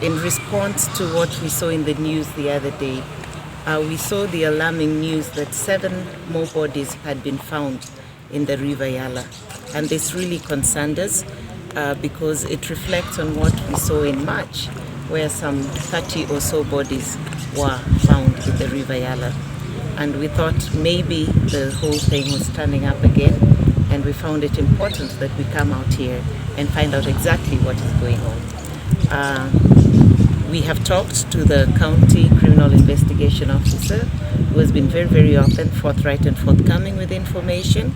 in response to what we saw in the news the other day. We saw the alarming news that 7 more bodies had been found in the River Yala. And this really concerned us because it reflects on what we saw in March, where some 30 or so bodies were found in the River Yala. And we thought maybe the whole thing was turning up again, and we found it important that we come out here and find out exactly what is going on. We have talked to the County Criminal Investigation Officer, who has been very, very open, forthright and forthcoming with information,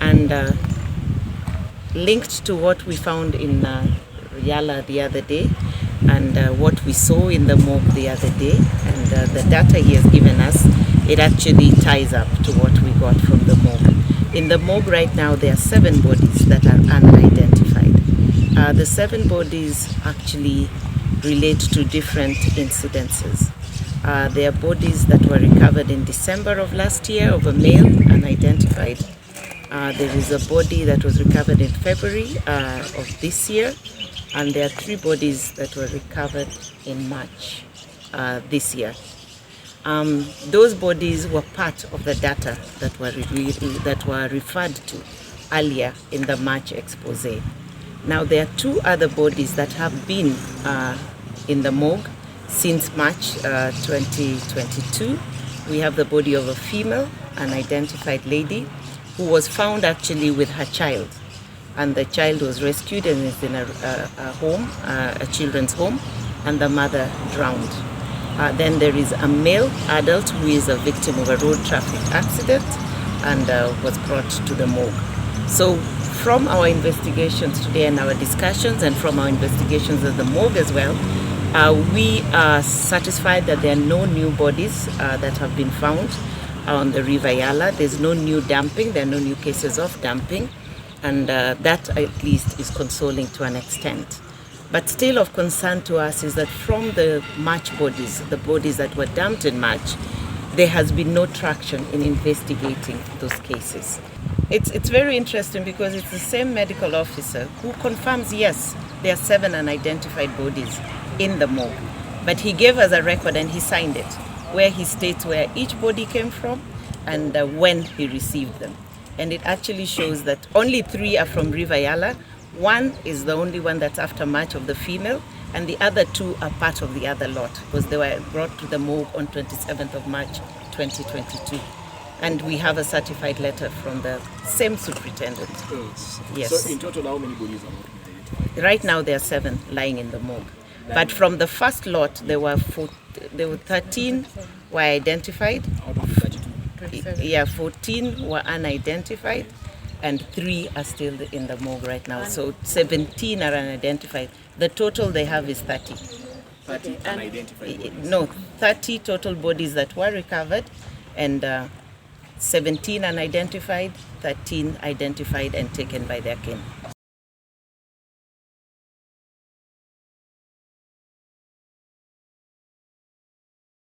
and linked to what we found in Yala the other day, and what we saw in the morgue the other day, and the data he has given us, it actually ties up to what we got from the morgue. In the morgue right now, there are 7 bodies that are unidentified. The 7 bodies actually relate to different incidences. There are bodies that were recovered in December of last year of a male, unidentified. There is a body that was recovered in February of this year, and there are 3 bodies that were recovered in March this year. Those bodies were part of the data that were referred to earlier in the March expose. Now there are 2 other bodies that have been in the morgue since March 2022. We have the body of a female, an identified lady, who was found actually with her child, and the child was rescued and is in a home, a children's home, and the mother drowned. Then there is a male adult who is a victim of a road traffic accident and was brought to the morgue. So from our investigations today and our discussions, and from our investigations at the morgue as well, we are satisfied that there are no new bodies that have been found on the River Yala. There's no new dumping, there are no new cases of dumping, and that at least is consoling to an extent. But still of concern to us is that from the March bodies, the bodies that were dumped in March, there has been no traction in investigating those cases. It's very interesting because it's the same medical officer who confirms, yes, there are 7 unidentified bodies in the morgue. But he gave us a record and he signed it, where he states where each body came from and when he received them. And it actually shows that only 3 are from River Yala. 1 is the only one that's after March of the female, and the other 2 are part of the other lot because they were brought to the morgue on 27th of March 2022. And we have a certified letter from the same superintendent. Yes. So in total, how many bodies are identified? Right now there are 7 lying in the morgue. But from the first lot, there were 13 were identified. Out of 32? Yeah, 14 were unidentified, and 3 are still in the morgue right now. So 17 are unidentified. The total they have is 30. 30 unidentified? No, 30 total bodies that were recovered, and 17 unidentified, 13 identified and taken by their kin.